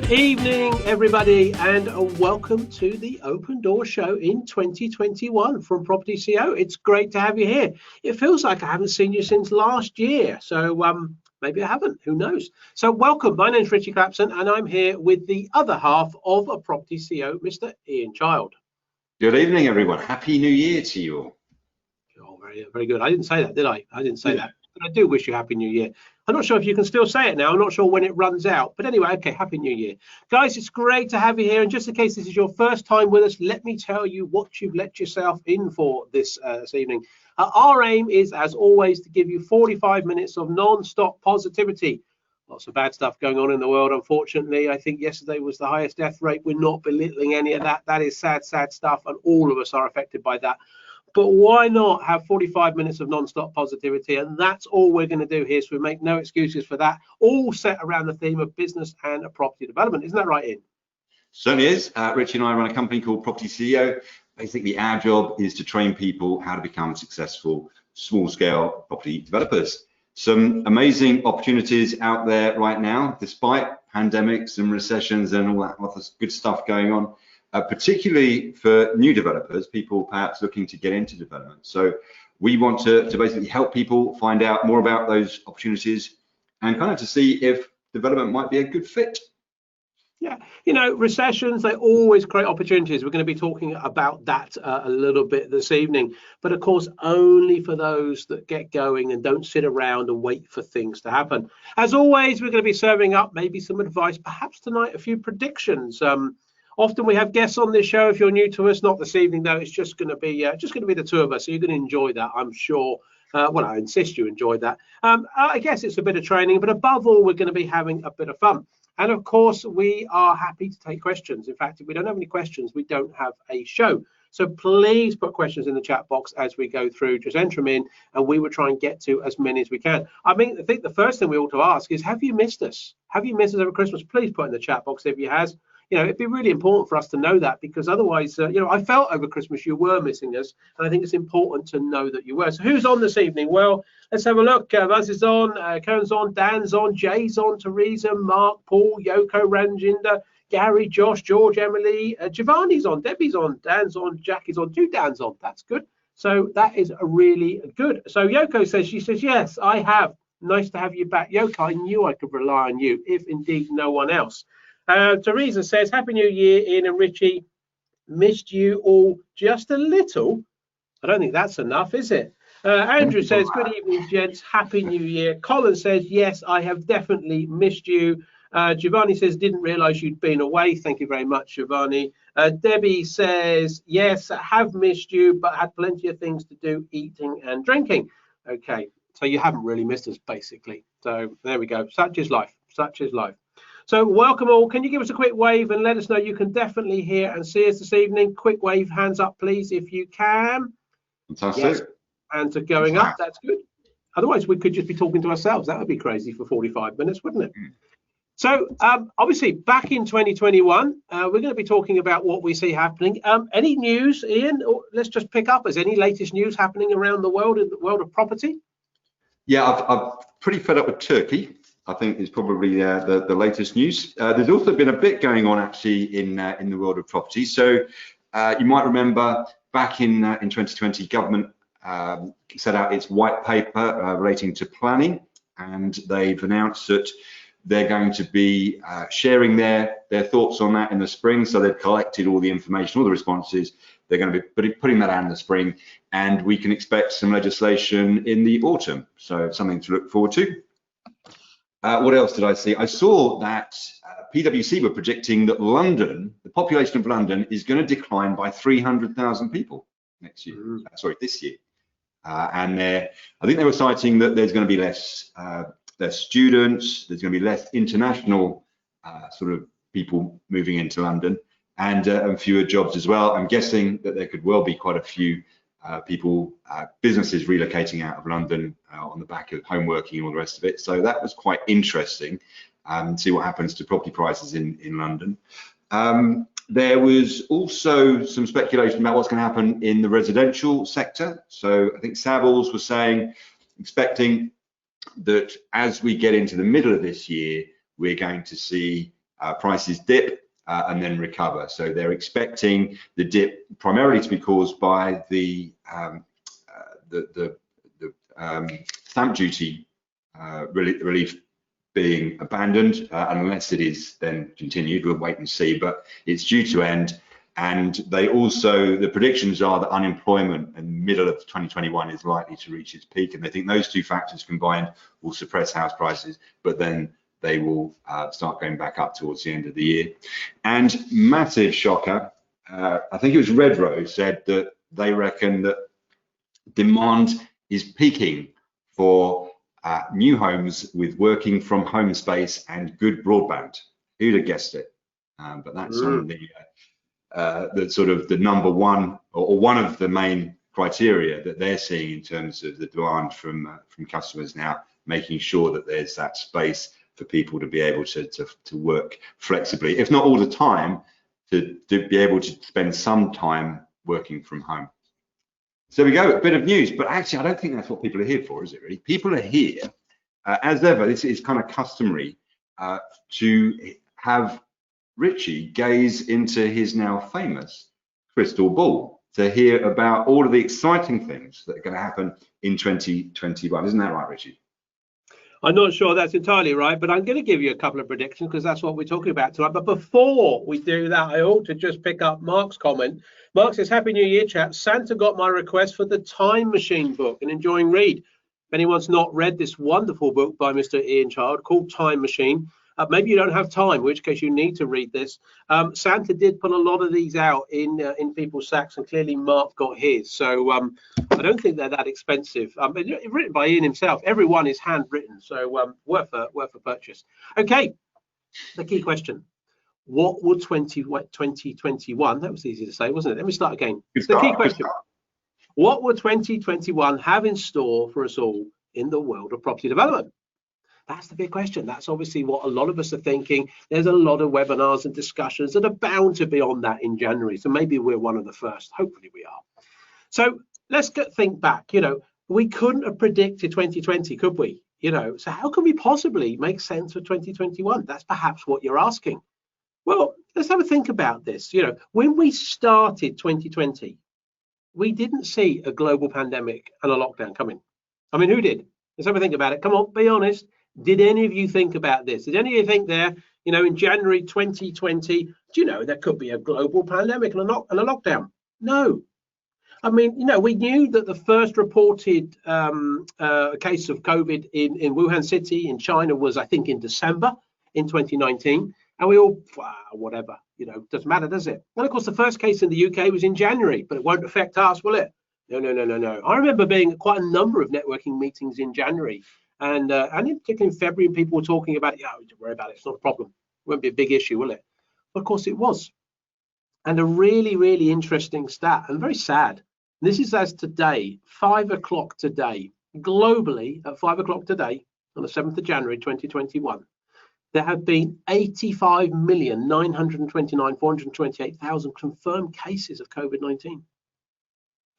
Good evening, everybody, and welcome to the Open Door Show in 2021 from propertyCEO. It's great to have you here. It feels like I haven't seen you since last year, so maybe I haven't, who knows? So welcome, my name's Richie Clapson, and I'm here with the other half of a propertyCEO, Mr. Ian Child. Good evening, everyone. Happy New Year to you all. Oh, very good. I didn't say that, did I? I didn't say that. But I do wish you Happy New Year. I'm not sure if you can still say it now. I'm not sure when it runs out. But anyway, okay, Happy New Year. Guys, it's great to have you here. And just in case this is your first time with us, let me tell you what you've let yourself in for this evening. Our aim is, as always, to give you 45 minutes of non-stop positivity. Lots of bad stuff going on in the world, unfortunately. I think yesterday was the highest death rate. We're not belittling any of that. That is sad, sad stuff. And all of us are affected by that. But why not have 45 minutes of non-stop positivity? And that's all we're going to do here. So we make no excuses for that. All set around the theme of business and property development. Isn't that right, Ian? Certainly is. Richie and I run a company called propertyCEO. Basically, our job is to train people how to become successful small-scale property developers. Some amazing opportunities out there right now, despite pandemics and recessions and all that other good stuff going on. Particularly for new developers, people perhaps looking to get into development. So we want to basically help people find out more about those opportunities and kind of to see if development might be a good fit. Yeah, you know, recessions, they always create opportunities. We're going to be talking about that a little bit this evening, but of course, only for those that get going and don't sit around and wait for things to happen. As always, we're going to be serving up maybe some advice, perhaps tonight, a few predictions. Often we have guests on this show. If you're new to us, not this evening though, it's just going to be the two of us. So you're going to enjoy that, I'm sure. Well, I insist you enjoy that. I guess it's a bit of training, but above all, we're going to be having a bit of fun. And of course, we are happy to take questions. In fact, if we don't have any questions, we don't have a show. So please put questions in the chat box as we go through. Just enter them in, and we will try and get to as many as we can. I mean, I think the first thing we ought to ask is, have you missed us? Have you missed us over Christmas? Please put in the chat box if you has. You know, it'd be really important for us to know that, because otherwise, you know, I felt over Christmas you were missing us, and I think it's important to know that you were. So who's on this evening? Well, let's have a look. Buzz is on, Karen's on, Dan's on, Jay's on, Teresa, Mark, Paul, Yoko, Ranjinder, Gary, Josh, George, Emily, Giovanni's on, Debbie's on, Dan's on, Jackie's on, 2 Dan's on. That's good. So that is really good. So Yoko says, she says, yes, I have. Nice to have you back. Yoko, I knew I could rely on you, if indeed no one else. Teresa says, Happy New Year, Ian and Richie. Missed you all just a little. I don't think that's enough, is it? Andrew says, good evening, gents. Happy New Year. Colin says, yes, I have definitely missed you. Giovanni says, didn't realize you'd been away. Thank you very much, Giovanni. Debbie says, yes, I have missed you, but had plenty of things to do, eating and drinking. Okay, so you haven't really missed us, basically. So there we go. Such is life. Such is life. So welcome all. Can you give us a quick wave and let us know you can definitely hear and see us this evening? Quick wave, hands up, please, if you can. Fantastic. Yes. Hands are going up. That's good. Otherwise, we could just be talking to ourselves. That would be crazy for 45 minutes, wouldn't it? So obviously, back in 2021, we're going to be talking about what we see happening. Any news, Ian? Or let's just pick up. Is any latest news happening around the world in the world of property? Yeah, I'm pretty fed up with Turkey. I think is probably the latest news. There's also been a bit going on actually in the world of property. So you might remember back in 2020, government set out its white paper relating to planning, and they've announced that they're going to be sharing their thoughts on that in the spring. So they've collected all the information, all the responses. They're going to be putting that out in the spring, and we can expect some legislation in the autumn. So something to look forward to. What else did I see? I saw that PwC were predicting that London, the population of London, is going to decline by 300,000 people next year. Sorry, this year. And I think they were citing that there's going to be less students, there's going to be less international sort of people moving into London, and fewer jobs as well. I'm guessing that there could well be quite a few businesses relocating out of London on the back of home working and all the rest of it. So that was quite interesting to see what happens to property prices in London. There was also some speculation about what's going to happen in the residential sector. So I think Savills was saying, expecting that as we get into the middle of this year, we're going to see prices dip and then recover. So they're expecting the dip primarily to be caused by the stamp duty relief being abandoned, and unless it is then continued, we'll wait and see, but it's due to end. And they also, the predictions are that unemployment in the middle of 2021 is likely to reach its peak, and they think those two factors combined will suppress house prices, but then they will start going back up towards the end of the year. And massive shocker, I think it was Redrow said that they reckon that demand is peaking for new homes with working from home space and good broadband. Who'd have guessed it? But that's on the sort of the number one or one of the main criteria that they're seeing in terms of the demand from customers now, making sure that there's that space for people to be able to work flexibly, if not all the time, to be able to spend some time working from home. So there we go, a bit of news, but actually I don't think that's what people are here for, is it really? People are here, as ever, this is kind of customary, to have Richie gaze into his now famous crystal ball to hear about all of the exciting things that are going to happen in 2021. Isn't that right, Richie? I'm not sure that's entirely right, but I'm going to give you a couple of predictions because that's what we're talking about tonight. But before we do that, I ought to just pick up Mark's comment. Mark says, Happy New Year, chaps. Santa got my request for the Time Machine book, an enjoying read. If anyone's not read this wonderful book by Mr. Ian Child called Time Machine, maybe you don't have time, in which case you need to read this. Santa did put a lot of these out in people's sacks, and clearly Mark got his. So I don't think they're that expensive. Written by Ian himself. Every one is handwritten, so worth a purchase. Okay, the key question: what would 2021? That was easy to say, wasn't it? Let me start again. It's the key question: what would 2021 have in store for us all in the world of property development? That's the big question. That's obviously what a lot of us are thinking. There's a lot of webinars and discussions that are bound to be on that in January. So maybe we're one of the first. Hopefully we are. So let's think back. We couldn't have predicted 2020, could we? So how can we possibly make sense of 2021? That's perhaps what you're asking. Well, let's have a think about this. When we started 2020, we didn't see a global pandemic and a lockdown coming. I mean, who did? Let's have a think about it. Come on, be honest. Did any of you think about this? Did any of you think there, in January 2020, do you know there could be a global pandemic and a lockdown? No. I mean, we knew that the first reported case of COVID in Wuhan City in China was, I think, in December in 2019. And we all, whatever, doesn't matter, does it? And of course, the first case in the UK was in January, but it won't affect us, will it? No. I remember being at quite a number of networking meetings in January. And in particular in February, people were talking about it. Don't worry about it. It's not a problem. It won't be a big issue, will it? But of course it was. And a really, really interesting stat and very sad. And this is as today, 5 o'clock today, globally at 5 o'clock today, on the 7th of January, 2021, there have been 85,929,428,000 confirmed cases of COVID-19.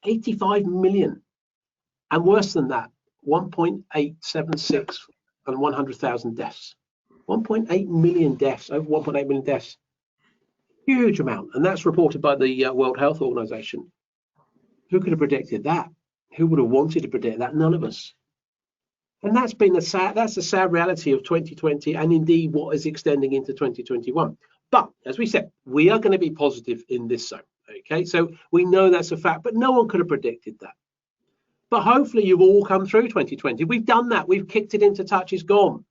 85 million. And worse than that, 1.876 and 100,000 deaths. 1.8 million deaths, over 1.8 million deaths. Huge amount. And that's reported by the World Health Organization. Who could have predicted that? Who would have wanted to predict that? None of us. And that's the sad reality of 2020 and indeed what is extending into 2021. But as we said, we are going to be positive in this zone. Okay, so we know that's a fact, but no one could have predicted that. But hopefully you've all come through 2020. We've done that. We've kicked it into touch. It's gone.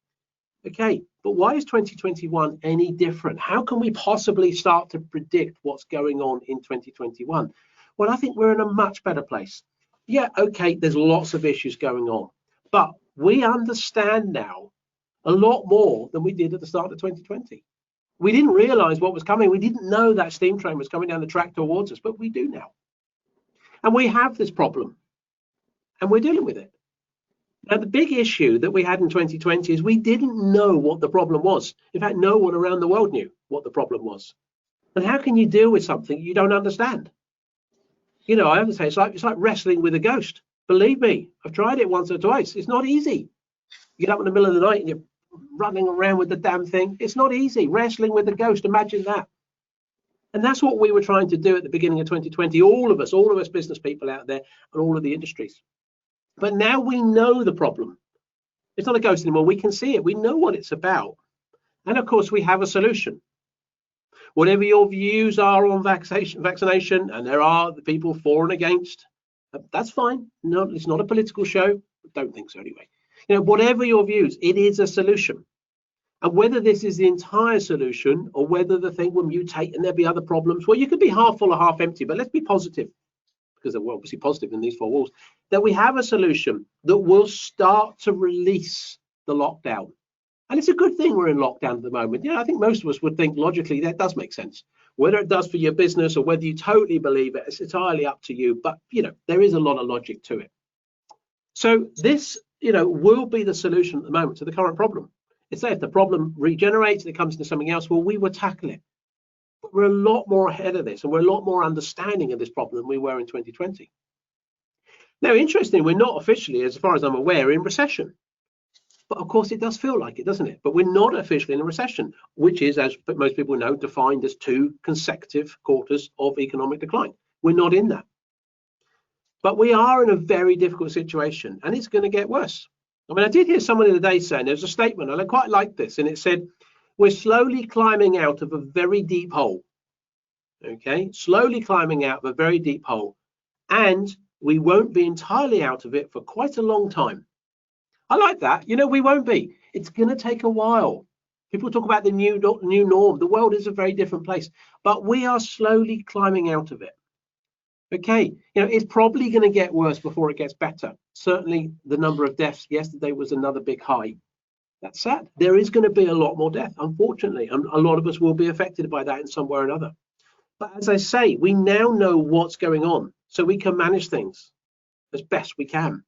Okay, but why is 2021 any different? How can we possibly start to predict what's going on in 2021? Well, I think we're in a much better place. Yeah, okay, there's lots of issues going on, but we understand now a lot more than we did at the start of 2020. We didn't realize what was coming. We didn't know that steam train was coming down the track towards us, but we do now. And we have this problem. And we're dealing with it. Now, the big issue that we had in 2020 is we didn't know what the problem was. In fact, no one around the world knew what the problem was. And how can you deal with something you don't understand? I have to say, it's like wrestling with a ghost. Believe me, I've tried it once or twice. It's not easy. You get up in the middle of the night and you're running around with the damn thing. It's not easy. Wrestling with the ghost, imagine that. And that's what we were trying to do at the beginning of 2020, all of us business people out there and all of the industries. But now we know the problem. It's not a ghost anymore. We can see it. We know what it's about. And of course, we have a solution. Whatever your views are on vaccination, and there are the people for and against, that's fine. No, it's not a political show. I don't think so anyway. Whatever your views, it is a solution. And whether this is the entire solution or whether the thing will mutate and there'll be other problems, well, you could be half full or half empty, but let's be positive, because we're obviously positive in these four walls, that we have a solution that will start to release the lockdown. And it's a good thing we're in lockdown at the moment. I think most of us would think logically that does make sense. Whether it does for your business or whether you totally believe it, it's entirely up to you. But, there is a lot of logic to it. So this, will be the solution at the moment to the current problem. It's if the problem regenerates and it comes into something else, well, we will tackle it. But we're a lot more ahead of this and we're a lot more understanding of this problem than we were in 2020. Now, interestingly, we're not officially, as far as I'm aware, in recession. But of course, it does feel like it, doesn't it? But we're not officially in a recession, which is, as most people know, defined as 2 consecutive quarters of economic decline. We're not in that. But we are in a very difficult situation, and it's going to get worse. I did hear someone the other day saying, there's a statement, and I quite like this, and it said, we're slowly climbing out of a very deep hole. Okay, slowly climbing out of a very deep hole, and we won't be entirely out of it for quite a long time. I like that. We won't be. It's going to take a while. People talk about the new norm. The world is a very different place, but we are slowly climbing out of it. Okay, it's probably going to get worse before it gets better. Certainly, the number of deaths yesterday was another big high. That's sad. There is going to be a lot more death, unfortunately, and a lot of us will be affected by that in some way or another. But as I say, we now know what's going on, so we can manage things as best we can.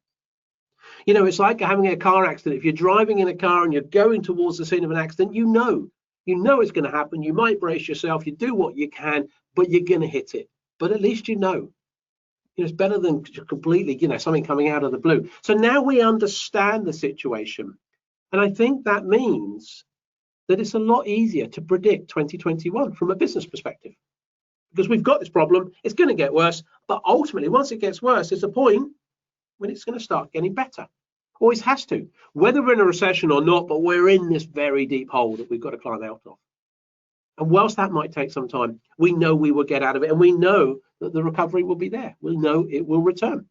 It's like having a car accident. If you're driving in a car and you're going towards the scene of an accident, you know it's going to happen. You might brace yourself, you do what you can, but you're going to hit it. But at least it's better than completely, something coming out of the blue. So now we understand the situation. And I think that means that it's a lot easier to predict 2021 from a business perspective. Because we've got this problem, it's going to get worse. But ultimately, once it gets worse, there's a point when it's going to start getting better. Always has to, whether we're in a recession or not, but we're in this very deep hole that we've got to climb out of. And whilst that might take some time, we know we will get out of it, and we know that the recovery will be there. We know it will return.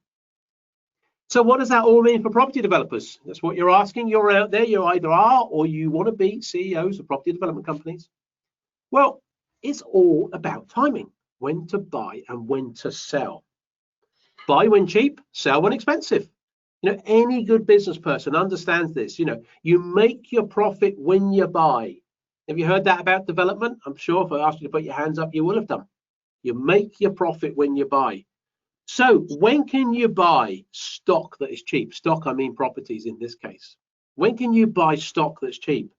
So what does that all mean for property developers? That's what you're asking. You're out there, you either are or you want to be CEOs of property development companies. Well, it's all about timing, when to buy and when to sell. Buy when cheap, sell when expensive. Any good business person understands this. You make your profit when you buy. Have you heard that about development? I'm sure if I asked you to put your hands up, you will have done. You make your profit when you buy. So when can you buy stock that is cheap? Stock, I mean properties in this case. When can you buy stock that's cheap?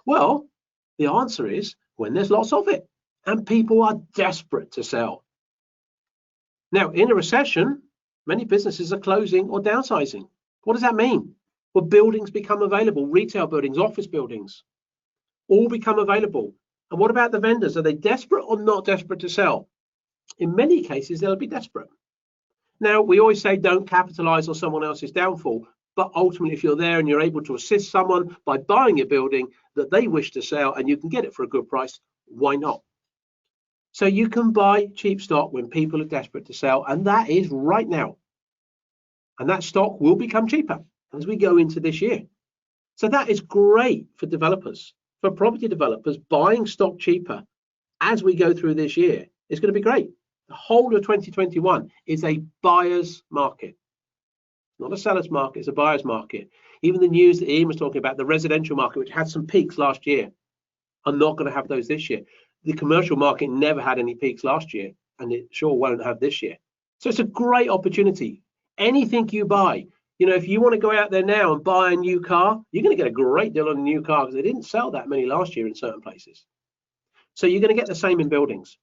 Well, the answer is when there's lots of it and people are desperate to sell. Now, in a recession, many businesses are closing or downsizing. What does that mean? Well, buildings become available, retail buildings, office buildings, all become available. And what about the vendors? Are they desperate or not desperate to sell? In many cases, they'll be desperate. Now, we always say don't capitalize on someone else's downfall, but ultimately, if you're there and you're able to assist someone by buying a building that they wish to sell and you can get it for a good price, why not? So you can buy cheap stock when people are desperate to sell, and that is right now. And that stock will become cheaper as we go into this year. So that is great for developers, for property developers. Buying stock cheaper as we go through this year is going to be great. The whole of 2021 is a buyer's market, not a seller's market, it's a buyer's market. Even the news that Ian was talking about, the residential market, which had some peaks last year, are not going to have those this year. The commercial market never had any peaks last year, and it sure won't have this year. So it's a great opportunity. Anything you buy, if you want to go out there now and buy a new car, you're going to get a great deal on a new car because they didn't sell that many last year in certain places. So you're going to get the same in buildings.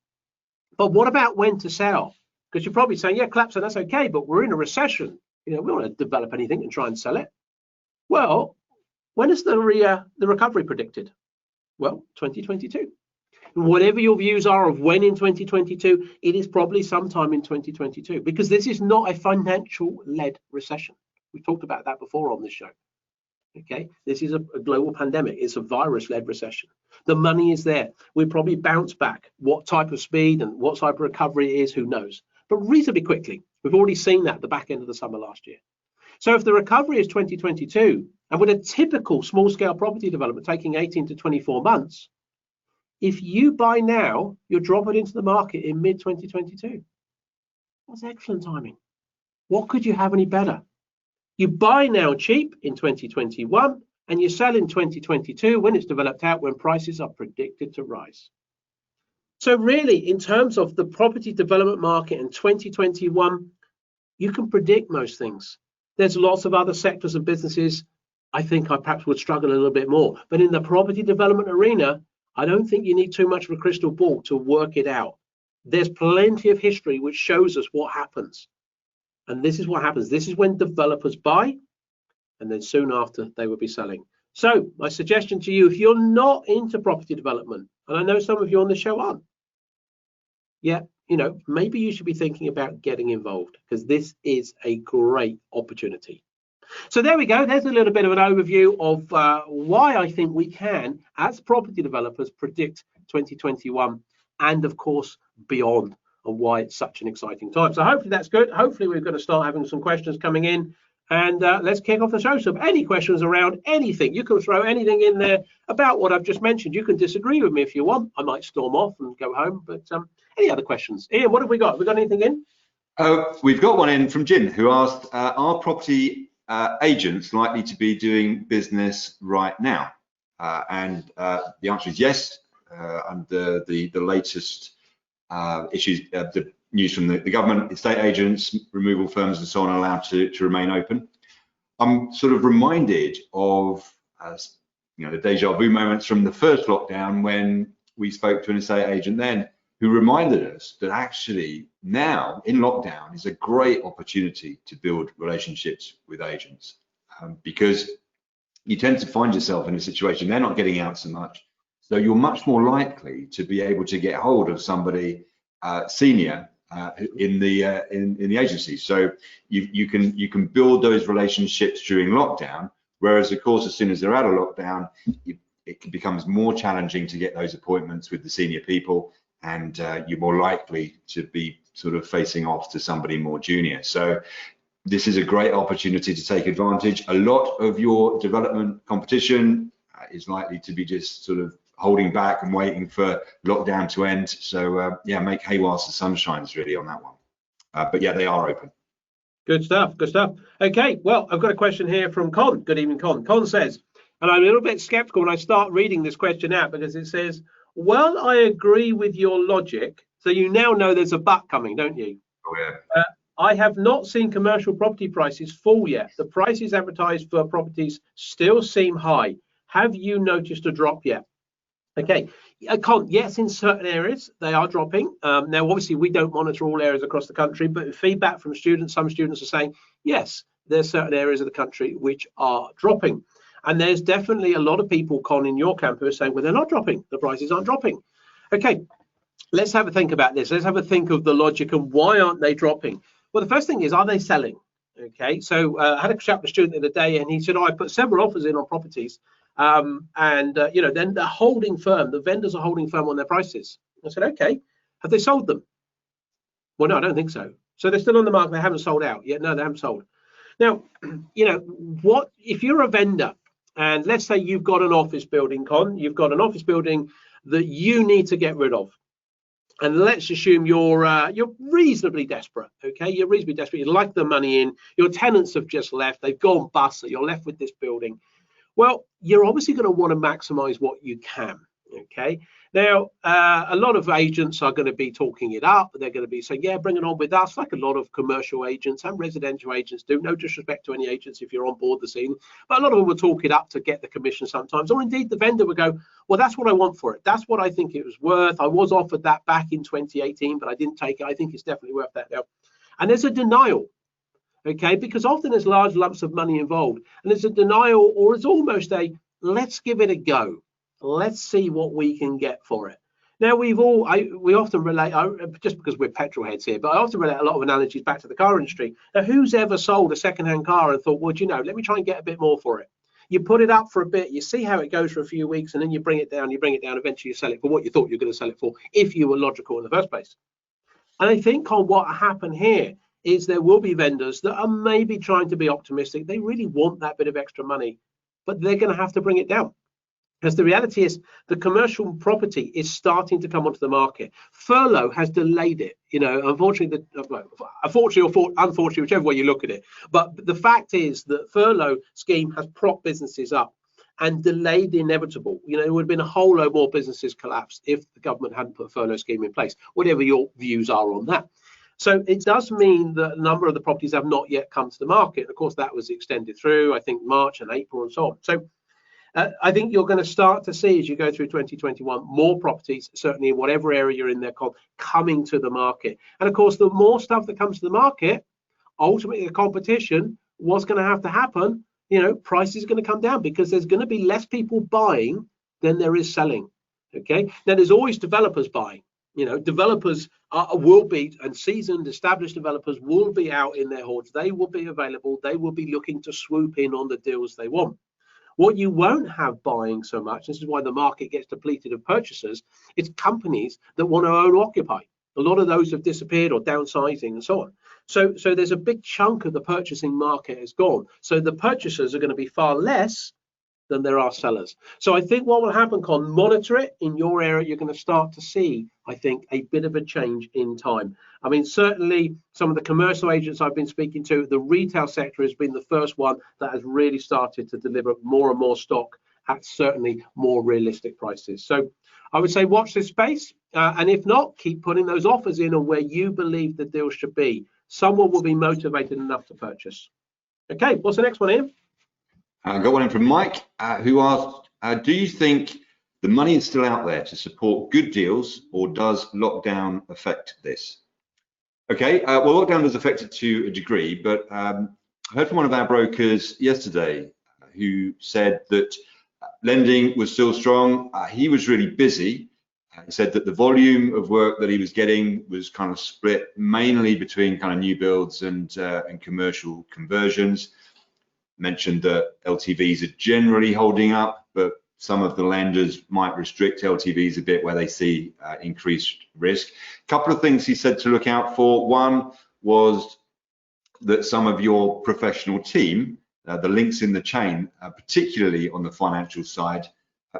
But what about when to sell? Because you're probably saying, yeah, Clapson, that's okay, but we're in a recession. We don't want to develop anything and try and sell it. Well, When is the recovery predicted? Well, 2022. Whatever your views are of when in 2022, it is probably sometime in 2022, because this is not a financial-led recession. We talked about that before on this show. Okay, this is a global pandemic. It's a virus-led recession. The money is there. We probably bounce back. What type of speed and what type of recovery it is, who knows? But reasonably quickly. We've already seen that at the back end of the summer last year. So if the recovery is 2022, and with a typical small-scale property development taking 18 to 24 months, if you buy now, you're dropping into the market in mid-2022. That's excellent timing. What could you have any better? You buy now cheap in 2021, and you sell in 2022 when it's developed out, when prices are predicted to rise. So really, in terms of the property development market in 2021, you can predict most things. There's lots of other sectors of businesses I think I perhaps would struggle a little bit more. But in the property development arena, I don't think you need too much of a crystal ball to work it out. There's plenty of history which shows us what happens. And this is what happens. This is when developers buy, and then soon after they will be selling. So my suggestion to you, if you're not into property development, and I know some of you on the show aren't, yeah, you know, maybe you should be thinking about getting involved, because this is a great opportunity. So there we go. There's a little bit of an overview of why I think we can, as property developers, predict 2021 and, of course, beyond, and why it's such an exciting time. So hopefully that's good. Hopefully we're going to start having some questions coming in, and let's kick off the show. So any questions around anything, you can throw anything in there about what I've just mentioned. You can disagree with me if you want. I might storm off and go home, but any other questions? Ian, what have we got? Have we got anything in? We've got one in from Jin, who asked, are property agents likely to be doing business right now? And the answer is yes. Under the latest issues, the news from the government, estate agents, removal firms and so on are allowed to remain open. I'm sort of reminded of the deja vu moments from the first lockdown, when we spoke to an estate agent then who reminded us that actually now in lockdown is a great opportunity to build relationships with agents, because you tend to find yourself in a situation they're not getting out so much, so you're much more likely to be able to get hold of somebody senior in the agency. So you can build those relationships during lockdown, whereas of course as soon as they're out of lockdown, it becomes more challenging to get those appointments with the senior people, and you're more likely to be sort of facing off to somebody more junior. So this is a great opportunity to take advantage. A lot of your development competition is likely to be just sort of holding back and waiting for lockdown to end. So yeah, make hay whilst the sun shines, really, on that one. But yeah, they are open. Good stuff, good stuff. Okay, well, I've got a question here from Con. Good evening, Con. Con says, and I'm a little bit skeptical when I start reading this question out, because it says, well, I agree with your logic. So you now know there's a but coming, don't you? Oh yeah. I have not seen commercial property prices fall yet. The prices advertised for properties still seem high. Have you noticed a drop yet? Okay, yes, in certain areas they are dropping. Now, obviously, we don't monitor all areas across the country, but feedback from students, some students are saying, yes, there's certain areas of the country which are dropping. And there's definitely a lot of people, Con, in your campus saying, well, they're not dropping. The prices aren't dropping. Okay, let's have a think about this. Let's have a think of the logic and why aren't they dropping? Well, the first thing is, are they selling? Okay, so I had a chat with a student the other day, and he said, I put several offers in on properties. Then the holding firm, the vendors are holding firm on their prices. I said, okay, have they sold them? Well, no, I don't think so. So they're still on the market, they haven't sold out yet. No, they haven't sold. Now, what if you're a vendor, and let's say you've got an office building, Con, you've got an office building that you need to get rid of. And let's assume you're reasonably desperate, okay? You're reasonably desperate, you'd like the money in, your tenants have just left, they've gone bust, so you're left with this building. Well, you're obviously going to want to maximize what you can, okay? Now, a lot of agents are going to be talking it up. They're going to be saying, yeah, bring it on with us, like a lot of commercial agents and residential agents do. No disrespect to any agents if you're on board the scene, but a lot of them will talk it up to get the commission sometimes. Or indeed, the vendor would go, well, that's what I want for it. That's what I think it was worth. I was offered that back in 2018, but I didn't take it. I think it's definitely worth that now. And there's a denial. okay? Because often there's large lumps of money involved, and there's a denial, or it's almost a let's give it a go. Let's see what we can get for it. Now, we often relate, just because we're petrol heads here, but I often relate a lot of analogies back to the car industry. Now, who's ever sold a second-hand car and thought, well, do you know, let me try and get a bit more for it? You put it up for a bit, you see how it goes for a few weeks, and then you bring it down, eventually you sell it for what you thought you were going to sell it for, if you were logical in the first place. And I think on what happened here is there will be vendors that are maybe trying to be optimistic. They really want that bit of extra money, but they're going to have to bring it down. Because the reality is the commercial property is starting to come onto the market. Furlough has delayed it, unfortunately, unfortunately, whichever way you look at it. But the fact is that furlough scheme has propped businesses up and delayed the inevitable. There would have been a whole load more businesses collapsed if the government hadn't put a furlough scheme in place, whatever your views are on that. So it does mean that a number of the properties have not yet come to the market. Of course, that was extended through, I think, March and April and so on. So I think you're going to start to see, as you go through 2021, more properties, certainly in whatever area you're in there, coming to the market. And of course, the more stuff that comes to the market, ultimately the competition, what's going to have to happen, prices are going to come down because there's going to be less people buying than there is selling. Okay. Now, there's always developers buying. Developers will be, and seasoned, established developers will be out in their hordes. They will be available. They will be looking to swoop in on the deals they want. What you won't have buying so much, this is why the market gets depleted of purchasers, it's companies that want to own or occupy. A lot of those have disappeared or downsizing and so on. So there's a big chunk of the purchasing market has gone. So the purchasers are going to be far less than there are sellers. So I think what will happen, Con, monitor it in your area. You're going to start to see, I think, a bit of a change in time. I mean, certainly some of the commercial agents I've been speaking to, the retail sector has been the first one that has really started to deliver more and more stock at certainly more realistic prices. So I would say watch this space. And if not, keep putting those offers in on where you believe the deal should be. Someone will be motivated enough to purchase. Okay, what's the next one, Ian? I got one in from Mike, who asked, do you think the money is still out there to support good deals, or does lockdown affect this? Okay, well, lockdown does affect it to a degree, but I heard from one of our brokers yesterday who said that lending was still strong. He was really busy. He said that the volume of work that he was getting was kind of split mainly between kind of new builds and commercial conversions. Mentioned that LTVs are generally holding up, but some of the lenders might restrict LTVs a bit where they see increased risk. A couple of things he said to look out for. One was that some of your professional team, the links in the chain, particularly on the financial side,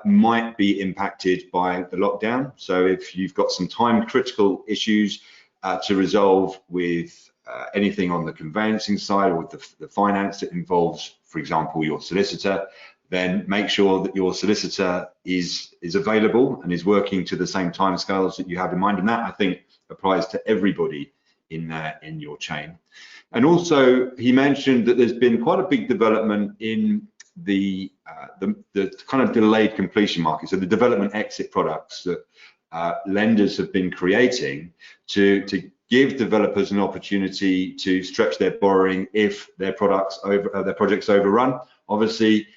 might be impacted by the lockdown. So if you've got some time critical issues to resolve with anything on the conveyancing side or with the finance that involves, for example, your solicitor, then make sure that your solicitor is available and is working to the same timescales that you have in mind. And that, I think, applies to everybody in your chain. And also, he mentioned that there's been quite a big development in the kind of delayed completion market, so the development exit products that lenders have been creating to give developers an opportunity to stretch their borrowing if their projects overrun. Obviously,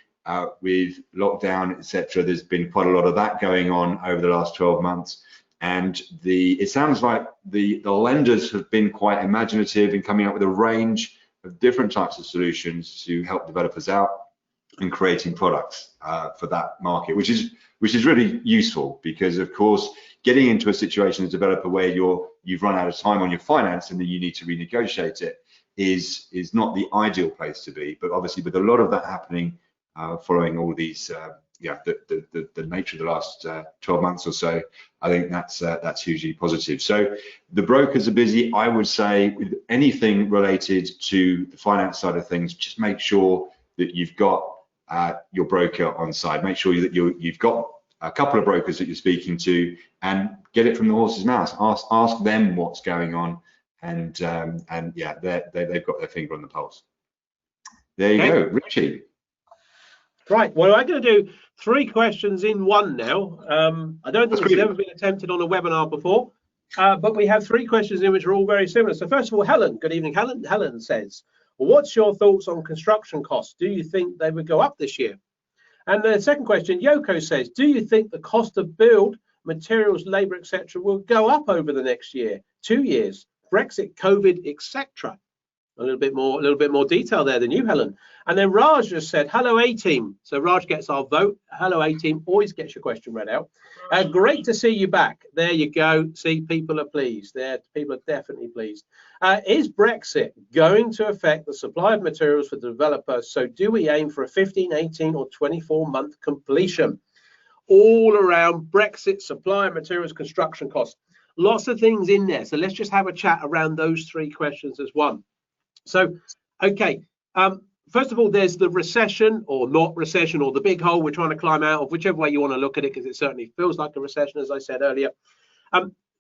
with lockdown, etc., there's been quite a lot of that going on over the last 12 months. And it sounds like the lenders have been quite imaginative in coming up with a range of different types of solutions to help developers out and creating products for that market, which is really useful, because of course getting into a situation as a developer where you've run out of time on your finance and then you need to renegotiate it is not the ideal place to be. But obviously, with a lot of that happening following all these the nature of the last 12 months or so, I think that's hugely positive. So the brokers are busy. I would say with anything related to the finance side of things, just make sure that you've got your broker on side. Make sure that you've got a couple of brokers that you're speaking to, and get it from the horse's mouth. Ask them what's going on, and yeah, they've got their finger on the pulse. There you go, Richie. Right. Well, I'm going to do 3 questions in one now. I don't think it's ever been attempted on a webinar before, but we have 3 questions in which are all very similar. So first of all, Helen. Good evening, Helen. Helen says, Well, what's your thoughts on construction costs? Do you think they would go up this year? And the second question, Yoko says, do you think the cost of build, materials, labour, etc., will go up over the next year, 2 years, Brexit, COVID, etc.? A little bit more detail there than you, Helen. And then Raj just said, hello, A-team. So Raj gets our vote. Hello, A-team. Always gets your question read out. Great to see you back. There you go. See, people are pleased. There, people are definitely pleased. Is Brexit going to affect the supply of materials for the developers? So do we aim for a 15, 18 or 24-month completion? All around Brexit, supply of materials, construction costs. Lots of things in there. So let's just have a chat around those three questions as one. So, okay, first of all, there's the recession or not recession or the big hole we're trying to climb out of, whichever way you want to look at it, because it certainly feels like a recession, as I said earlier.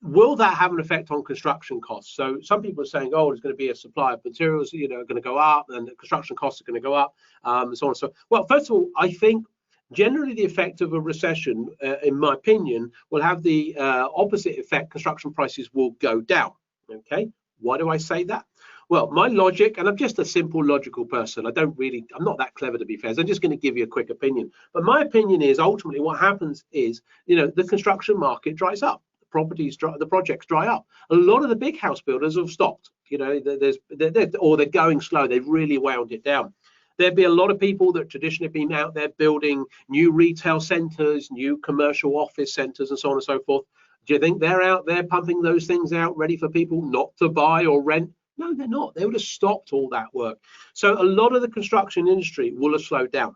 Will that have an effect on construction costs? So some people are saying, oh, there's going to be a supply of materials, going to go up and the construction costs are going to go up, and so on and so on. Well, first of all, I think generally the effect of a recession, in my opinion, will have the opposite effect. Construction prices will go down. Okay, why do I say that? Well, my logic, and I'm just a simple logical person. I'm not that clever to be fair. So I'm just going to give you a quick opinion. But my opinion is ultimately what happens is, the construction market dries up. The projects dry up. A lot of the big house builders have stopped. Or they're going slow. They've really wound it down. There'd be a lot of people that traditionally have been out there building new retail centres, new commercial office centres, and so on and so forth. Do you think they're out there pumping those things out, ready for people not to buy or rent? No, they're not. They would have stopped all that work. So a lot of the construction industry will have slowed down.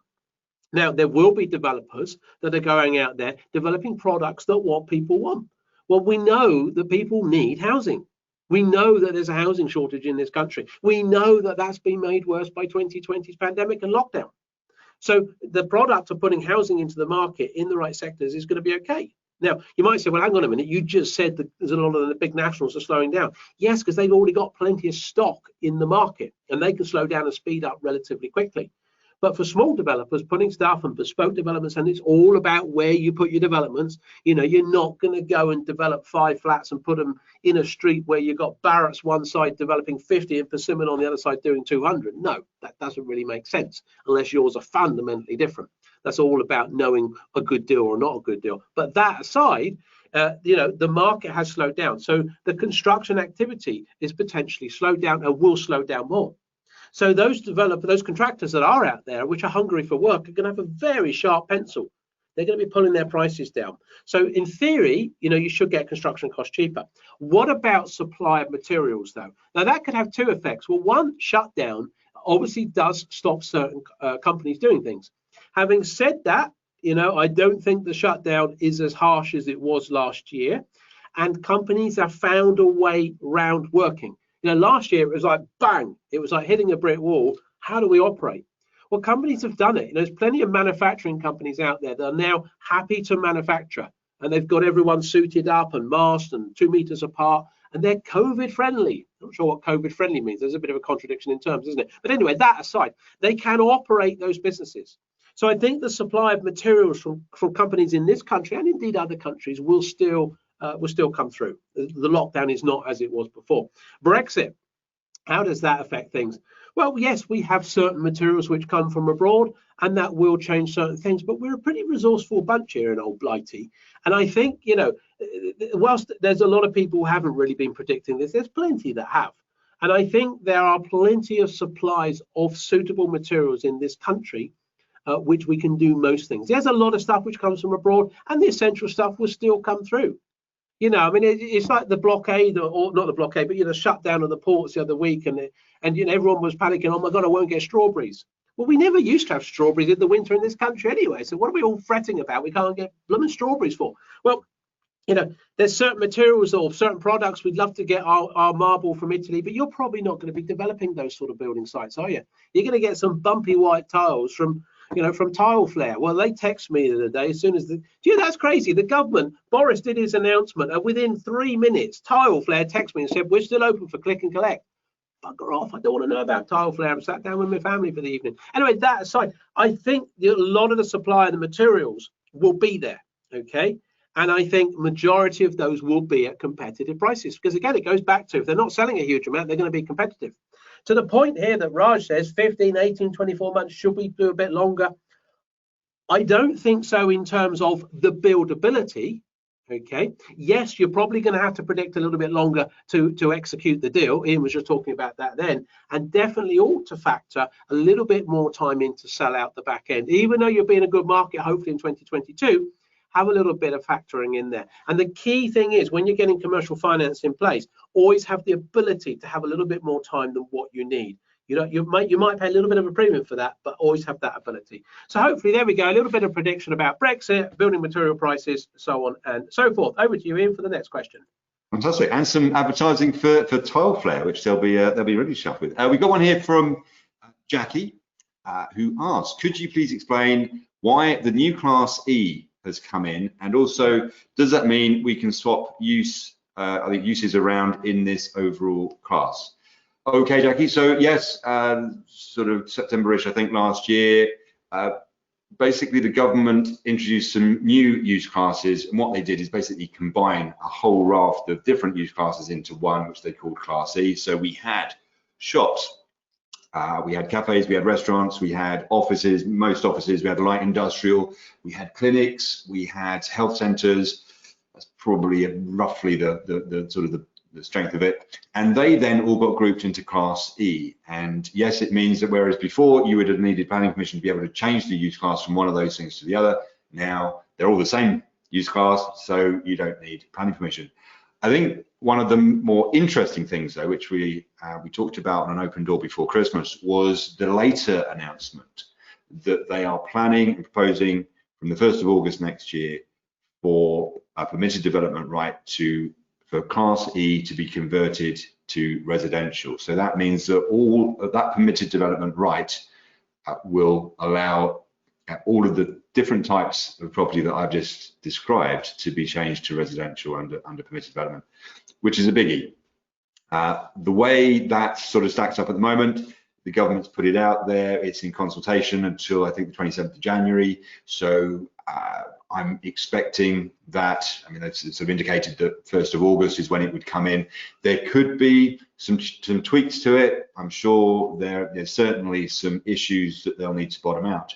Now, there will be developers that are going out there developing products that what people want. Well, we know that people need housing. We know that there's a housing shortage in this country. We know that that's been made worse by 2020's pandemic and lockdown. So the product of putting housing into the market in the right sectors is going to be okay. Now, you might say, well, hang on a minute, you just said that there's a lot of the big nationals are slowing down. Yes, because they've already got plenty of stock in the market and they can slow down and speed up relatively quickly. But for small developers, putting stuff and bespoke developments, and it's all about where you put your developments, you're not going to go and develop 5 flats and put them in a street where you've got Barratt's one side developing 50 and Persimmon on the other side doing 200. No, that doesn't really make sense unless yours are fundamentally different. That's all about knowing a good deal or not a good deal. But that aside, the market has slowed down. So the construction activity is potentially slowed down and will slow down more. So those contractors that are out there, which are hungry for work, are going to have a very sharp pencil. They're going to be pulling their prices down. So in theory, you should get construction costs cheaper. What about supply of materials, though? Now, that could have two effects. Well, one, shutdown obviously does stop certain companies doing things. Having said that, I don't think the shutdown is as harsh as it was last year. And companies have found a way round working. Last year it was like bang, it was like hitting a brick wall. How do we operate? Well, companies have done it. There's plenty of manufacturing companies out there that are now happy to manufacture, and they've got everyone suited up and masked and 2 meters apart, and they're COVID friendly. I'm not sure what COVID friendly means. There's a bit of a contradiction in terms, isn't it? But anyway, that aside, they can operate those businesses. So I think the supply of materials from companies in this country and indeed other countries will still come through. The lockdown is not as it was before. Brexit, how does that affect things? Well, yes, we have certain materials which come from abroad, and that will change certain things, but we're a pretty resourceful bunch here in Old Blighty. And I think, whilst there's a lot of people who haven't really been predicting this, there's plenty that have. And I think there are plenty of supplies of suitable materials in this country which we can do most things. There's a lot of stuff which comes from abroad, and the essential stuff will still come through. It's like the blockade, or not the blockade, but shut down of the ports the other week, and everyone was panicking. Oh my God, I won't get strawberries. Well, we never used to have strawberries in the winter in this country anyway. So what are we all fretting about? We can't get blooming strawberries for. Well, there's certain materials or certain products we'd love to get our marble from Italy, but you're probably not going to be developing those sort of building sites, are you? You're going to get some bumpy white tiles from Tile Flare. Well, they text me the other day as soon as that's crazy. The government, Boris did his announcement, and within 3 minutes, Tile Flare texted me and said, we're still open for click and collect. Bugger off. I don't want to know about Tile Flare. I'm sat down with my family for the evening. Anyway, that aside, I think a lot of the supply of the materials will be there, okay? And I think majority of those will be at competitive prices, because again, it goes back to, if they're not selling a huge amount, they're going to be competitive. To the point here that Raj says 15, 18, 24 months, should we do a bit longer? I don't think so in terms of the buildability. Okay, yes, you're probably going to have to predict a little bit longer to execute the deal. Ian was just talking about that then, and definitely ought to factor a little bit more time in to sell out the back end. Even though you'll be in a good market, hopefully in 2022, have a little bit of factoring in there. And the key thing is, when you're getting commercial finance in place, always have the ability to have a little bit more time than what you need. You know, you might pay a little bit of a premium for that, but always have that ability. So hopefully, there we go, a little bit of prediction about Brexit, building material prices, so on and so forth. Over to you, Ian, for the next question. Fantastic, and some advertising for 12 Flare, which they'll be really chuffed with. We got one here from Jackie, who asks, could you please explain why the new Class E has come in, and also does that mean we can swap uses around in this overall class? Okay, Jackie, so yes, sort of September-ish, I think, last year, basically the government introduced some new use classes, and what they did is basically combine a whole raft of different use classes into one, which they called Class E. So we had shops, we had cafes, we had restaurants, we had offices, most offices, we had light industrial, we had clinics, we had health centres. That's probably roughly the sort of the strength of it, and they then all got grouped into Class E. And yes, it means that whereas before you would have needed planning permission to be able to change the use class from one of those things to the other, now they're all the same use class, so you don't need planning permission. I think one of the more interesting things, though, which we talked about on an open door before Christmas, was the later announcement that they are planning and proposing from the 1st of August next year for a permitted development right for Class E to be converted to residential. So that means that all of that permitted development right will allow all of the different types of property that I've just described to be changed to residential under permitted development, which is a biggie. The way that sort of stacks up at the moment, the government's put it out there, it's in consultation until I think the 27th of January. So I'm expecting that, I mean, it's sort of indicated that 1st of August is when it would come in. There could be some tweaks to it. I'm sure there's certainly some issues that they'll need to bottom out.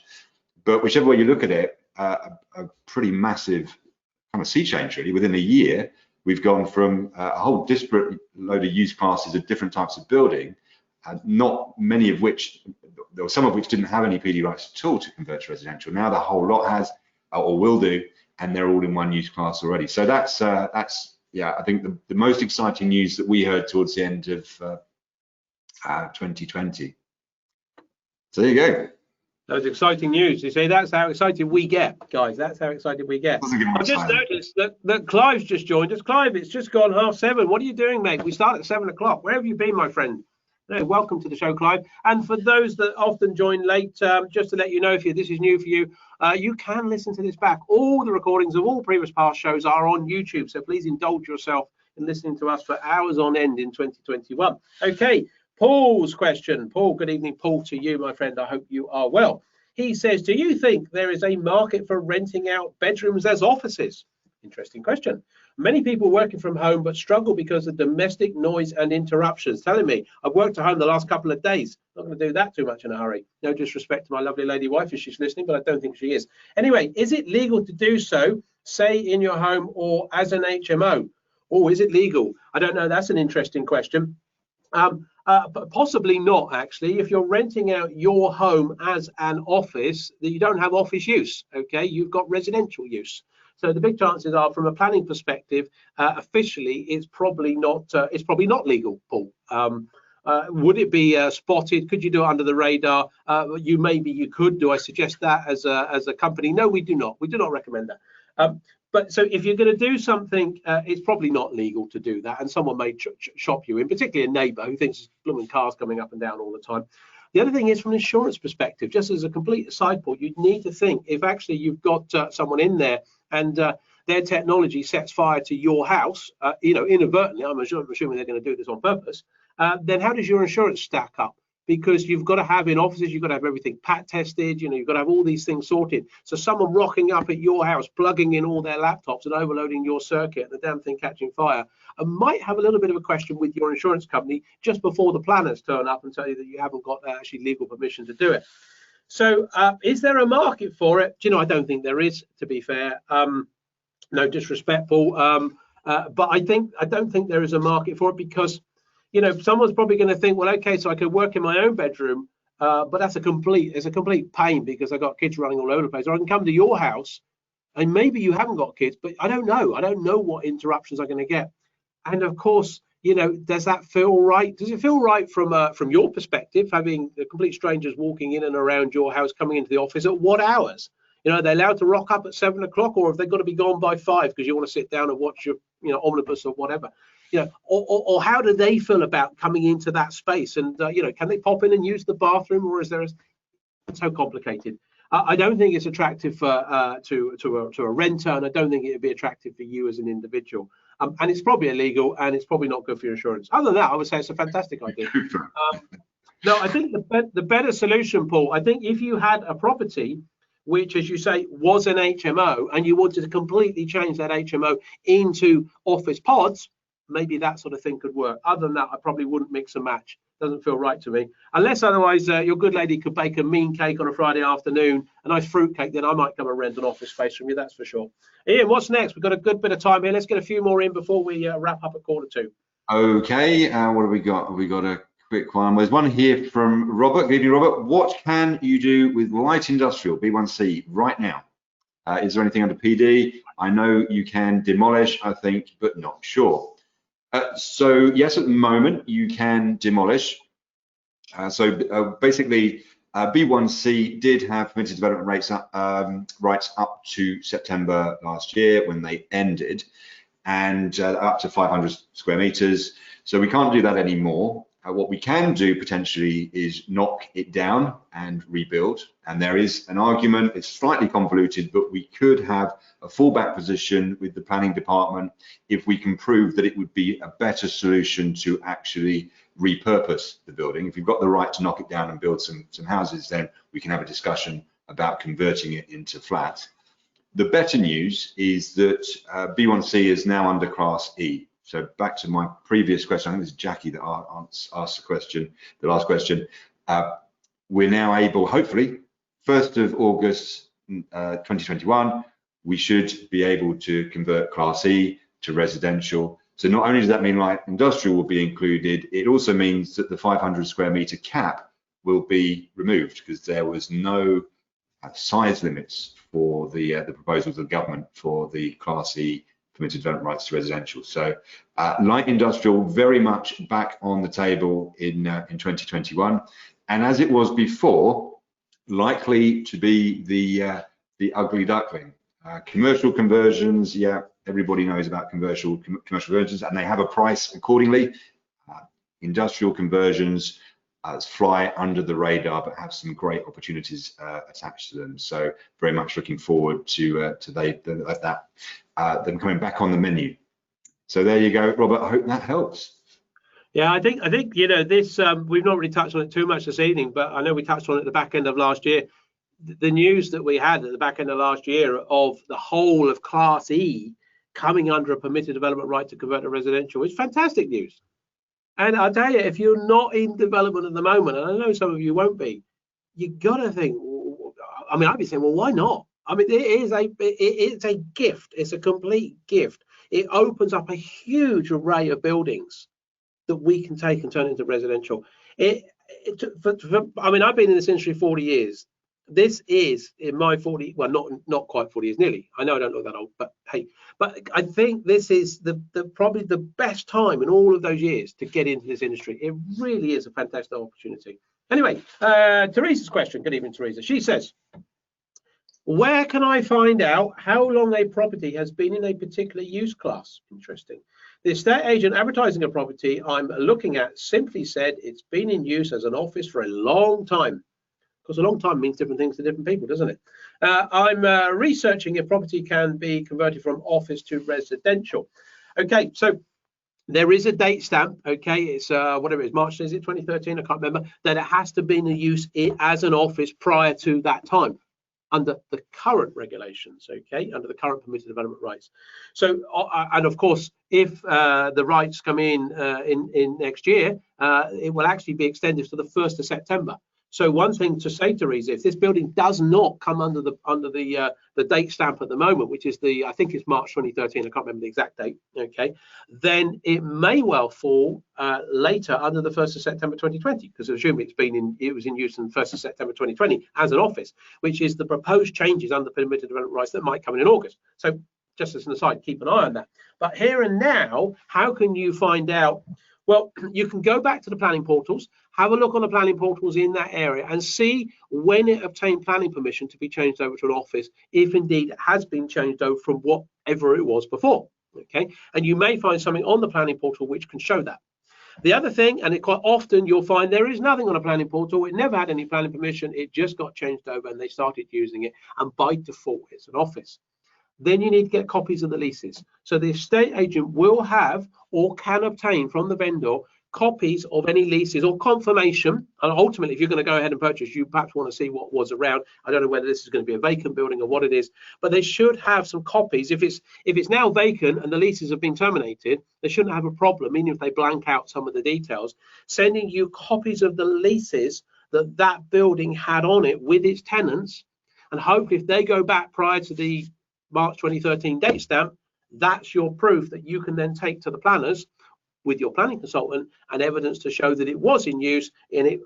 But whichever way you look at it, a pretty massive kind of sea change, really. Within a year, we've gone from a whole disparate load of use classes of different types of building, not many of which, there were some of which didn't have any PD rights at all to convert to residential. Now the whole lot has, or will do, and they're all in one use class already. So that's yeah, I think the most exciting news that we heard towards the end of 2020. So there you go. That was exciting news. You see, that's how excited we get, guys. That's how excited we get. I've just noticed that Clive's just joined us. Clive, it's just gone 7:30. What are you doing, mate? We start at 7 o'clock. Where have you been, my friend? No, welcome to the show, Clive. And for those that often join late, just to let you know, if this is new for you, you can listen to this back. All the recordings of all previous past shows are on YouTube, so please indulge yourself in listening to us for hours on end in 2021. Okay, Paul's question. Paul, good evening, Paul, to you, my friend. I hope you are well. He says, do you think there is a market for renting out bedrooms as offices? Interesting question. Many people working from home but struggle because of domestic noise and interruptions. Telling me, I've worked at home the last couple of days. Not going to do that too much in a hurry. No disrespect to my lovely lady wife if she's listening, but I don't think she is. Anyway, is it legal to do so, say in your home or as an HMO? Or is it legal? I don't know. That's an interesting question. Possibly not, actually. If you're renting out your home as an office, you don't have office use. Okay, you've got residential use. So the big chances are, from a planning perspective, officially, it's probably not legal, Paul. Would it be spotted? Could you do it under the radar? You could. Do I suggest that as a company? No, we do not. We do not recommend that. But so if you're going to do something, it's probably not legal to do that, and someone may shop you in, particularly a neighbour who thinks there's blooming cars coming up and down all the time. The other thing is, from an insurance perspective, just as a complete side point, you need to think if actually you've got someone in there and their technology sets fire to your house, inadvertently, I'm assuming they're going to do this on purpose, then how does your insurance stack up? because you've got to have in offices, you've got to have everything pat tested, you know, you've got to have all these things sorted. So someone rocking up at your house, plugging in all their laptops and overloading your circuit and the damn thing catching fire, and might have a little bit of a question with your insurance company just before the planners turn up and tell you that you haven't got actually legal permission to do it. So is there a market for it? Do you know, I don't think there is, to be fair. No disrespect, Paul, but I don't think there is a market for it, because, you know, someone's probably going to think, well, okay, so I could work in my own bedroom, but it's a complete pain because I got kids running all over the place. Or I can come to your house, and maybe you haven't got kids, but I don't know what interruptions I'm going to get. And of course, you know, does that feel right? Does it feel right from your perspective, having the complete strangers walking in and around your house, coming into the office at what hours? You know, are they allowed to rock up at 7 o'clock, or have they got to be gone by 5 because you want to sit down and watch your, you know, omnibus or whatever? You know, or how do they feel about coming into that space? And you know, can they pop in and use the bathroom, or is there it's so complicated? I don't think it's attractive for to a renter, and I don't think it'd be attractive for you as an individual. And it's probably illegal, and it's probably not good for your insurance. Other than that, I would say it's a fantastic idea. No, I think the better solution, Paul, I think if you had a property which, as you say, was an HMO, and you wanted to completely change that HMO into office pods, maybe that sort of thing could work. Other than that, I probably wouldn't mix and match. Doesn't feel right to me. Unless otherwise your good lady could bake a mean cake on a Friday afternoon, a nice fruit cake, then I might come and rent an office space from you, that's for sure. Ian, what's next? We've got a good bit of time here. Let's get a few more in before we wrap up at 1:45. Okay, what have we got? We got a quick one. There's one here from Robert. Good evening, Robert. What can you do with light industrial, B1C, right now? Is there anything under PD? I know you can demolish, I think, but not sure. So yes, at the moment you can demolish. Basically, B1C did have permitted development rates rights up to September last year when they ended, and up to 500 square meters. So we can't do that anymore. What we can do potentially is knock it down and rebuild. And there is an argument, it's slightly convoluted, but we could have a fallback position with the planning department if we can prove that it would be a better solution to actually repurpose the building. If we've got the right to knock it down and build some houses, then we can have a discussion about converting it into flats. The better news is that B1C is now under Class E. So back to my previous question, I think it was Jackie that asked the question, the last question. We're now able, hopefully, 1st of August 2021, we should be able to convert Class E to residential. So not only does that mean light industrial will be included, it also means that the 500 square meter cap will be removed, because there was no size limits for the proposals of the government for the Class E permitted development rights to residential. So light industrial very much back on the table in 2021, and as it was before, likely to be the ugly duckling. Commercial conversions, yeah, everybody knows about commercial conversions, and they have a price accordingly. Industrial conversions fly under the radar, but have some great opportunities attached to them. So very much looking forward to them coming back on the menu. So there you go, Robert. I hope that helps. Yeah, I think you know this. We've not really touched on it too much this evening, but I know we touched on it at the back end of last year. The news that we had at the back end of last year of the whole of Class E coming under a permitted development right to convert to residential is fantastic news. And I'll tell you, if you're not in development at the moment, and I know some of you won't be, you got to think. I mean, I'd be saying, well, why not? I mean, it's a gift. It's a complete gift. It opens up a huge array of buildings that we can take and turn into residential. I mean, I've been in this industry 40 years. This is in my 40, well, not quite 40 years, nearly. I know I don't look that old, but hey, but I think this is probably the best time in all of those years to get into this industry. It really is a fantastic opportunity. Anyway, Teresa's question. Good evening, Teresa. She says, where can I find out how long a property has been in a particular use class? Interesting. The estate agent advertising a property I'm looking at simply said it's been in use as an office for a long time. Because a long time means different things to different people, doesn't it? I'm researching if property can be converted from office to residential. Okay, so There is a date stamp, okay? It's whatever it is, March, is it 2013? I can't remember. That it has to be in use as an office prior to that time, under the current regulations, okay, under the current permitted development rights. So, and of course, if the rights come in next year, it will actually be extended to the 1st of September. So one thing to say, Teresa, if this building does not come under the date stamp at the moment, which is I think it's March 2013, I can't remember the exact date, okay, then it may well fall later under the 1st of September 2020, because assume it was in use on the 1st of September 2020 as an office, which is the proposed changes under permitted development rights that might come in August. So just as an aside, keep an eye on that. But here and now, how can you find out? Well, you can go back to the planning portals, have a look on the planning portals in that area and see when it obtained planning permission to be changed over to an office, if indeed it has been changed over from whatever it was before, okay? And you may find something on the planning portal which can show that. The other thing, and quite often you'll find there is nothing on a planning portal, it never had any planning permission, it just got changed over and they started using it, and by default it's an office. Then you need to get copies of the leases. So the estate agent will have or can obtain from the vendor copies of any leases or confirmation. And ultimately, if you're going to go ahead and purchase, you perhaps want to see what was around. I don't know whether this is going to be a vacant building or what it is, but they should have some copies. If it's now vacant and the leases have been terminated, they shouldn't have a problem, even if they blank out some of the details, sending you copies of the leases that building had on it with its tenants. And hopefully if they go back prior to the March 2013 date stamp, that's your proof that you can then take to the planners with your planning consultant and evidence to show that it was in use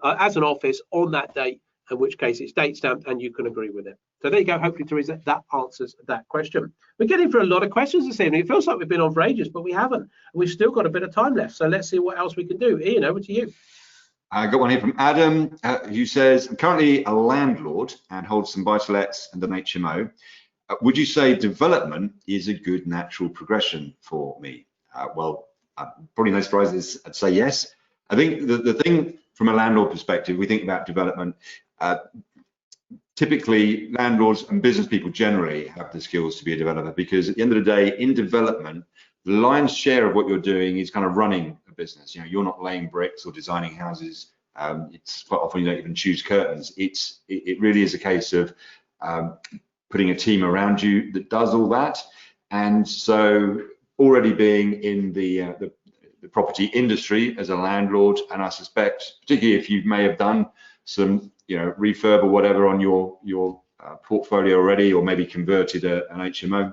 as an office on that date, in which case it's date stamped and you can agree with it. So there you go. Hopefully, Teresa, that answers that question. We're getting through a lot of questions this evening. It feels like we've been on for ages, but we haven't. We've still got a bit of time left. So let's see what else we can do. Ian, over to you. I got one here from Adam, who says, I'm currently a landlord and hold some buy-to-lets and an HMO. Would you say development is a good natural progression for me? Well, probably no surprises, I'd say yes. I think the thing from a landlord perspective, we think about development. Typically, landlords and business people generally have the skills to be a developer, because at the end of the day, in development, the lion's share of what you're doing is kind of running a business. You know, you're not laying bricks or designing houses. It's quite often you don't even choose curtains. It really is a case of putting a team around you that does all that. And so already being in the property industry as a landlord, and I suspect particularly if you may have done some refurb or whatever on your portfolio already, or maybe converted an HMO,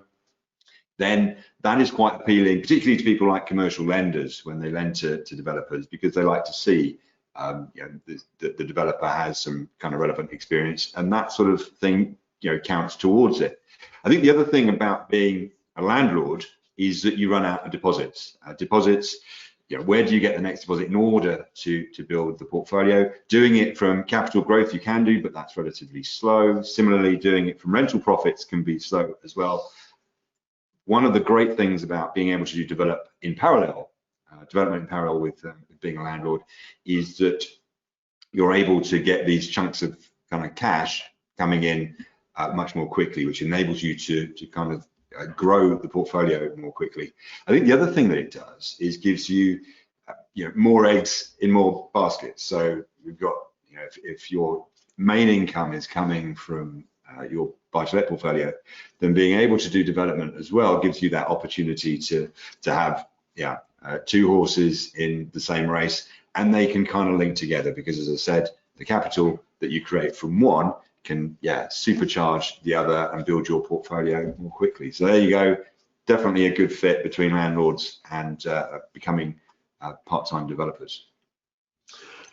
then that is quite appealing, particularly to people like commercial lenders when they lend to developers, because they like to see the developer has some kind of relevant experience, and that sort of thing counts towards it. I think the other thing about being a landlord is that you run out of deposits. Where do you get the next deposit in order to build the portfolio? Doing it from capital growth you can do, but that's relatively slow. Similarly, doing it from rental profits can be slow as well. One of the great things about being able to do development in parallel with being a landlord is that you're able to get these chunks of kind of cash coming in much more quickly, which enables you to kind of grow the portfolio more quickly. I think the other thing that it does is gives you more eggs in more baskets. So you've got if your main income is coming from your buy-to-let portfolio, then being able to do development as well gives you that opportunity to have two horses in the same race, and they can kind of link together, because as I said, the capital that you create from one can supercharge the other and build your portfolio more quickly. So there you go, definitely a good fit between landlords and becoming part-time developers.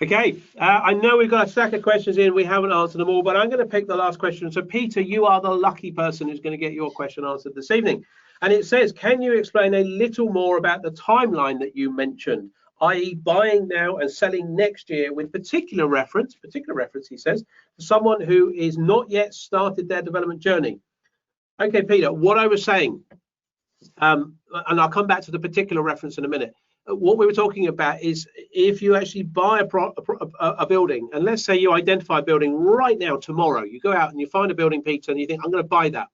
Okay, I know we've got a stack of questions in, we haven't answered them all, but I'm going to pick the last question. So Peter, you are the lucky person who's going to get your question answered this evening. And it says, can you explain a little more about the timeline that you mentioned, i.e. buying now and selling next year, with particular reference, he says, to someone who is not yet started their development journey? Okay, Peter, what I was saying, and I'll come back to the particular reference in a minute. What we were talking about is if you actually buy a building, and let's say you identify a building right now, tomorrow, you go out and you find a building, Peter, and you think, I'm going to buy that.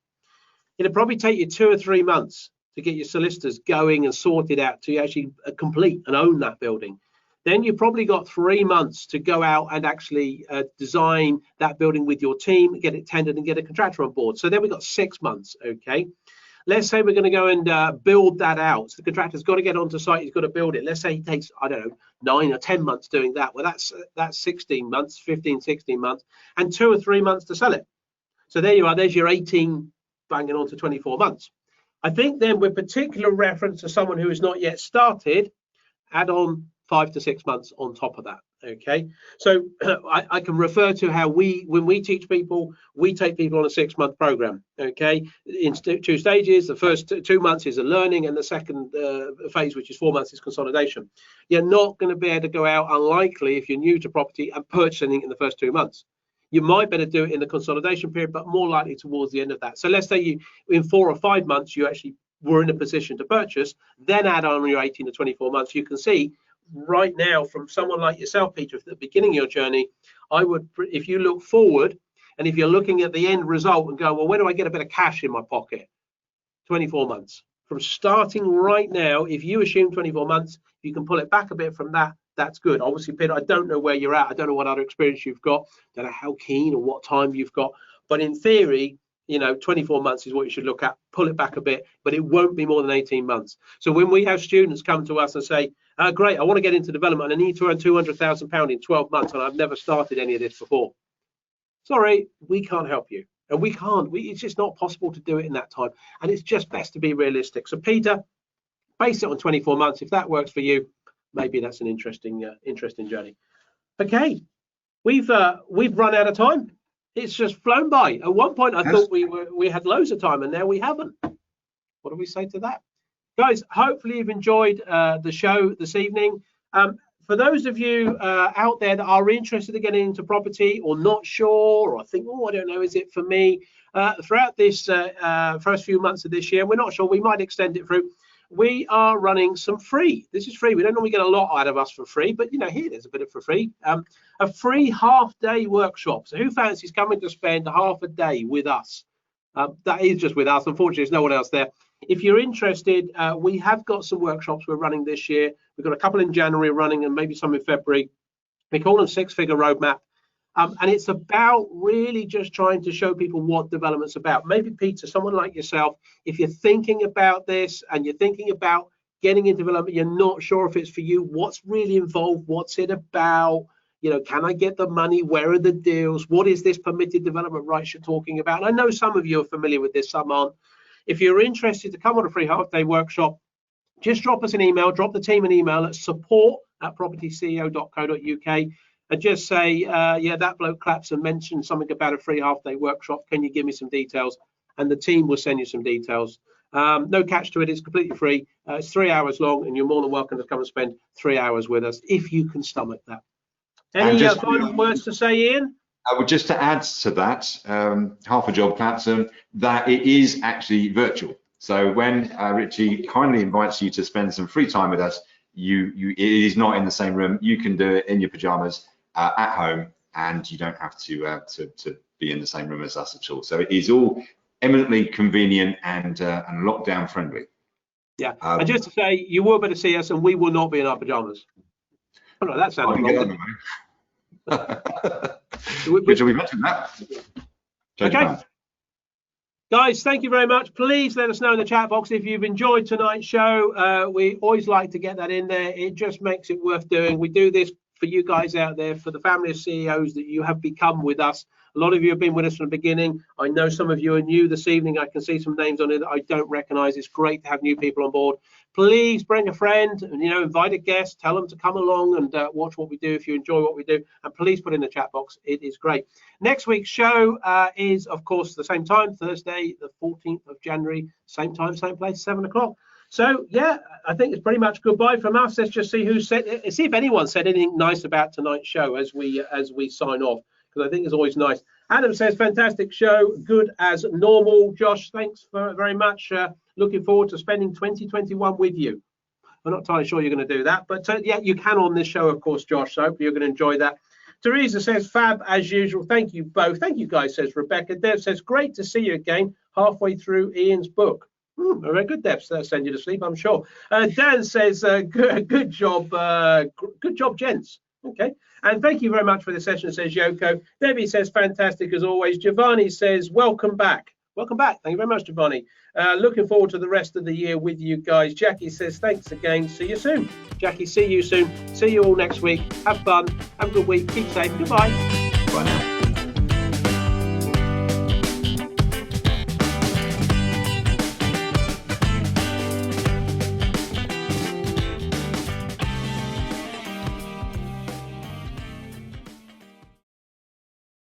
It'll probably take you 2 or 3 months to get your solicitors going and sorted out to actually complete and own that building. Then you've probably got 3 months to go out and actually design that building with your team, get it tendered and get a contractor on board. So then we've got 6 months, okay? Let's say we're going to go and build that out. So the contractor's got to get onto site, he's got to build it. Let's say he takes, I don't know, 9 or 10 months doing that. Well, that's 16 months, 15, 16 months, and 2 or 3 months to sell it. So there you are, there's your 18 banging on to 24 months. I think then with particular reference to someone who has not yet started, add on 5 to 6 months on top of that. Okay, so I can refer to how when we teach people, we take people on a 6-month program. Okay, in 2 stages. The first 2 months is a learning, and the second phase, which is 4 months, is consolidation. You're not going to be able to go out, unlikely if you're new to property, and purchase anything in the first 2 months. You might better do it in the consolidation period, but more likely towards the end of that. So let's say you, in 4 or 5 months, you actually were in a position to purchase, then add on your 18 to 24 months. You can see right now from someone like yourself, Peter, at the beginning of your journey, I would, if you look forward and if you're looking at the end result and go, well, where do I get a bit of cash in my pocket? 24 months. From starting right now, if you assume 24 months, you can pull it back a bit from that. That's good. Obviously, Peter, I don't know where you're at. I don't know what other experience you've got. I don't know how keen or what time you've got. But in theory, 24 months is what you should look at. Pull it back a bit, but it won't be more than 18 months. So when we have students come to us and say, great, I want to get into development and I need to earn £200,000 in 12 months and I've never started any of this before. Sorry, we can't help you. And we can't. It's just not possible to do it in that time. And it's just best to be realistic. So Peter, base it on 24 months. If that works for you, maybe that's an interesting journey. Okay, we've run out of time. It's just flown by. At one point, I thought we had loads of time, and now we haven't. What do we say to that? Guys, hopefully you've enjoyed the show this evening. For those of you out there that are interested in getting into property or not sure, or think, oh, I don't know, is it for me? Throughout this first few months of this year, we're not sure, we might extend it through. We are running some free. This is free. We don't normally get a lot out of us for free, but here there's a bit of for free. A free half-day workshop. So who fancies coming to spend half a day with us? That is just with us. Unfortunately, there's no one else there. If you're interested, we have got some workshops we're running this year. We've got a couple in January running and maybe some in February. We call them 6-figure roadmap. And it's about really just trying to show people what development's about. Maybe Peter, someone like yourself, if you're thinking about this and you're thinking about getting into development, you're not sure if it's for you, what's really involved, what's it about, can I get the money, where are the deals, what is this permitted development rights you're talking about? And I know some of you are familiar with this, some aren't. If you're interested to come on a free half-day workshop, just drop us an email, drop the team an email at support@propertyceo.co.uk. and just say, yeah, that bloke claps and mentioned something about a free half-day workshop. Can you give me some details? And the team will send you some details. No catch to it. It's completely free. It's 3 hours long, and you're more than welcome to come and spend 3 hours with us if you can stomach that. Any final words to say, Ian? I would just to add to that, half a job claps, that it is actually virtual. So when Richie kindly invites you to spend some free time with us, it is not in the same room. You can do it in your pajamas. At home, and you don't have to be in the same room as us at all. So it is all eminently convenient and lockdown friendly. Yeah, and just to say, you will better see us, and we will not be in our pajamas. Oh no, that sounded wrong. Should we mention that? Okay. Guys, thank you very much. Please let us know in the chat box if you've enjoyed tonight's show. We always like to get that in there. It just makes it worth doing. We do this for you guys out there, for the family of CEOs that you have become with us. A lot of you have been with us from the beginning. I know some of you are new this evening. I can see some names on it that I don't recognize. It's great to have new people on board. Please bring a friend and invite a guest, tell them to come along and watch what we do if you enjoy what we do, and please put in the chat box. It is great. Next week's show is, of course, the same time, Thursday the 14th of January, same time, same place, 7 o'clock. So yeah, I think it's pretty much goodbye from us. Let's just see who said it. See if anyone said anything nice about tonight's show as we sign off, because I think it's always nice. Adam says fantastic show, good as normal. Josh, thanks very much. Looking forward to spending 2021 with you. I'm not entirely sure you're going to do that, but yeah, you can on this show, of course, Josh. So hopefully you're going to enjoy that. Teresa says fab as usual. Thank you both. Thank you guys, says Rebecca. Dev says great to see you again halfway through Ian's book. Very good, Debs. That'll send you to sleep, I'm sure. Dan says, good job, gents. Okay, and thank you very much for the session, says Yoko. Debbie says, fantastic as always. Giovanni says, welcome back. Welcome back. Thank you very much, Giovanni. Looking forward to the rest of the year with you guys. Jackie says, thanks again. See you soon. Jackie, see you soon. See you all next week. Have fun. Have a good week. Keep safe. Goodbye. Bye now.